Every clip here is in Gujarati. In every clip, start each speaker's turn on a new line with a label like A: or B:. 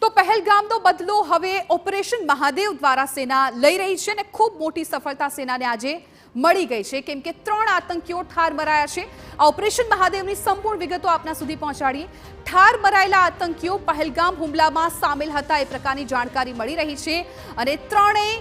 A: તો પહેલગામનો બદલો હવે ઓપરેશન મહાદેવ દ્વારા સેના લઈ રહી છે અને ખૂબ મોટી સફળતા સેનાને આજે મળી ગઈ છે કેમ કે 3 આતંકીઓ ઠાર મરાયા છે। આ ઓપરેશન મહાદેવની સંપૂર્ણ વિગતો આપના સુધી પહોંચાડીએ। ઠાર મરાયેલા આતંકીઓ પહેલગામ હુમલામાં સામેલ હતા એ પ્રકારની જાણકારી મળી રહી છે અને ત્રણેય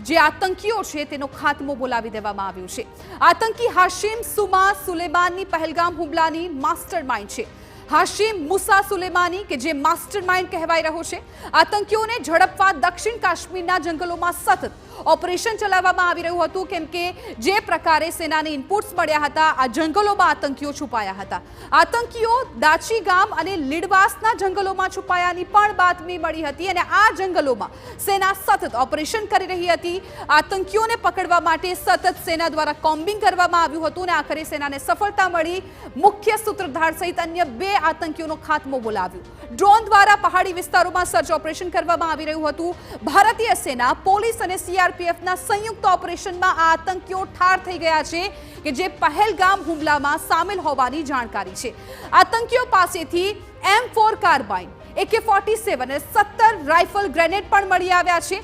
A: જે આતંકીઓ છે તેનો ખાત્મો બોલાવી દેવામાં આવ્યો છે। આતંકી હાશિમ સુમા સુલેમાનની પહેલગામ હુમલાની માસ્ટરમાઇન્ડ છે। હાશિમ મુસા સુલેમાની કે જે માસ્ટરમાઇન્ડ કહેવાઈ રહ્યો છે। આતંકીઓને ઝડપવા દક્ષિણ કાશ્મીરના જંગલોમાં સતત ઓપરેશન ચલાવવામાં આવી રહ્યું હતું કેમ કે જે પ્રકારે સેનાને ઇનપુટ્સ મળ્યા હતા આ જંગલોમાં આતંકીઓ છુપાયા હતા। આતંકીઓ દાચી ગામ અને લીડવાસના જંગલોમાં છુપાયાની પણ બાતમી મળી હતી અને આ જંગલોમાં સેના સતત ઓપરેશન કરી રહી હતી। આતંકીઓને પકડવા માટે સતત સેના દ્વારા કોમ્બિંગ કરવામાં આવ્યું હતું અને આખરે સેનાને સફળતા મળી। મુખ્ય સૂત્રધાર સહિત અન્ય 2 આતંકીઓનો ખાત્મો બોલાવ્યો। ડ્રોન દ્વારા પહાડી વિસ્તારોમાં સર્ચ ઓપરેશન કરવામાં આવી રહ્યું હતું। ભારતીય સેના, પોલીસ અને સીઆરપીએફના સંયુક્ત ઓપરેશનમાં આ આતંકીઓ ઠાર થઈ ગયા છે કે જે પહેલગામ હુમલામાં સામેલ હોવાની જાણકારી છે। આતંકીઓ પાસેથી M4 કાર્બાઇન, AK-47 અને 17 રાઇફલ ગ્રેનેડ પણ મળી આવ્યા છે।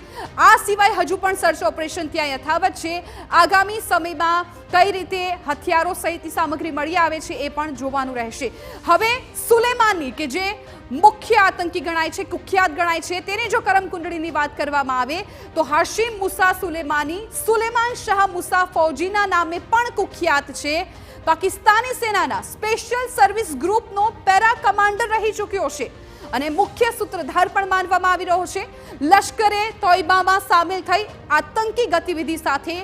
A: આ સિવાય હજુ પણ સર્ચ ઓપરેશન ત્યાં યથાવત છે। આગામી સમયમાં કઈ રીતે હથિયારો સહિતની સામગ્રી મળી આવે છે એ પણ જોવાનું રહેશે। હવે સુલેમાની કે જે મુખ્ય આતંકી ગણાય છે, કુખ્યાત ગણાય છે, તેની જો કરમકુંડળીની વાત કરવામાં આવે તો હાશિમ મુસા સુલેમાની સુલેમાન શાહ મુસા ફૌજીના નામે પણ કુખ્યાત છે। પાકિસ્તાની સેનાના સ્પેશિયલ સર્વિસ ગ્રુપનો પેરા કમાન્ડર રહી ચૂક્યો છે અને મુખ્ય સૂત્રધાર પણ માનવામાં આવી રહ્યો છે। લશ્કરે તોયબામાં સામેલ થઈ આતંકી ગતિવિધિ સાથે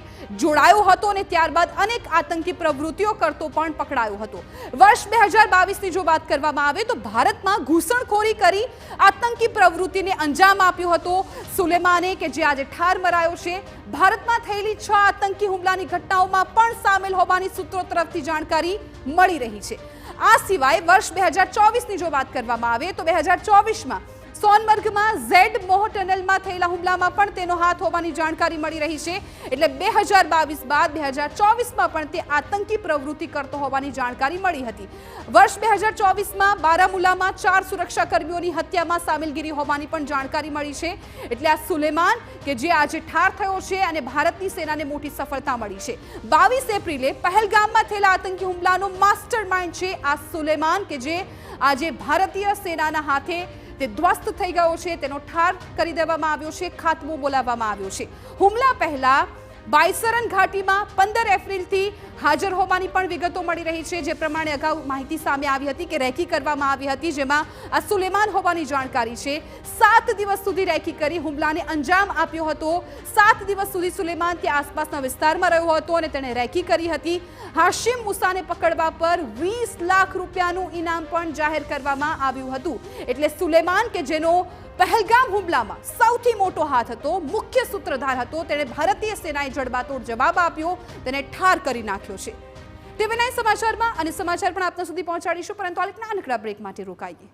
A: જોડાયો હતો અને ત્યારબાદ અનેક આતંકી પ્રવૃત્તિઓ કરતો પણ પકડાયો હતો। વર્ષ 2022ની જો વાત કરવામાં આવે તો ભારતમાં ઘૂસણખોરી કરી આતંકી પ્રવૃત્તિને અંજામ આપ્યો હતો સુલેમાને કે જે આજે ઠાર મરાયો છે। ભારતમાં થયેલી 6 આતંકી હુમલાની ઘટનાઓમાં પણ સામેલ હોવાની સૂત્રો તરફથી જાણકારી મળી રહી છે। આ સિવાય વર્ષ 2024ની જો વાત કરવામાં આવે તો 2024માં સોનમર્ગમાં ઝેડ મોહ ટનલમાં થયેલા હુમલામાં પણ તેનો હાથ હોવાની જાણકારી મળી રહી છે। એટલે 2022 બાદ 2024માં પણ તે આતંકી પ્રવૃત્તિ કરતો હોવાની જાણકારી મળી હતી। વર્ષ 2024માં બારામુલામાં 4 સુરક્ષાકર્મીઓની હત્યામાં સામેલગીરી હોવાની પણ જાણકારી મળી છે। એટલે આ સુલેમાન કે જે આજે ઠાર થયો છે અને ભારતની સેનાને મોટી સફળતા મળી છે। 22 એપ્રિલે પહેલગામમાં થયેલા આતંકી હુમલાનો માસ્ટરમાઇન્ડ છે આ સુલેમાન કે જે આજે ભારતીય સેનાના હાથે તે ધ્વસ્ત થઈ ગયો છે, તેનો ઠાર કરી દેવામાં આવ્યો છે, ખાત્મો બોલાવવામાં આવ્યો છે। હુમલા પહેલા બાયસરન ઘાટીમાં 15 એપ્રિલથી હાજર હોવાની પણ વિગતો મળી રહી છે। જે પ્રમાણે અગાઉ માહિતી સામે આવી હતી કે રેકી કરવામાં આવી હતી જેમાં આ સુલેમાન હોવાની જાણકારી છે। 7 દિવસ સુધી રેકી કરી હુમલાને અંજામ આપ્યો હતો। 7 દિવસ સુધી સુલેમાન તે આસપાસના વિસ્તારમાં રહ્યો હતો અને તેણે રેકી કરી હતી। હાશિમ મુસાને પકડવા પર 20 લાખ રૂપિયાનું ઇનામ પણ જાહેર કરવામાં આવ્યું હતું। એટલે સુલેમાન કે જેનો પહેલગામ હુમલામાં સૌથી મોટો હાથ હતો, મુખ્ય સૂત્રધાર હતો, તેણે ભારતીય સેનાએ જડબાતોડ જવાબ આપ્યો, તેને ઠાર કરી નાખ્યો છે। TV9 સમાચારમાં અને સમાચાર પણ આપના સુધી પહોંચાડીશું પરંતુ આ એક નાનકડા બ્રેક માટે રોકાઈએ।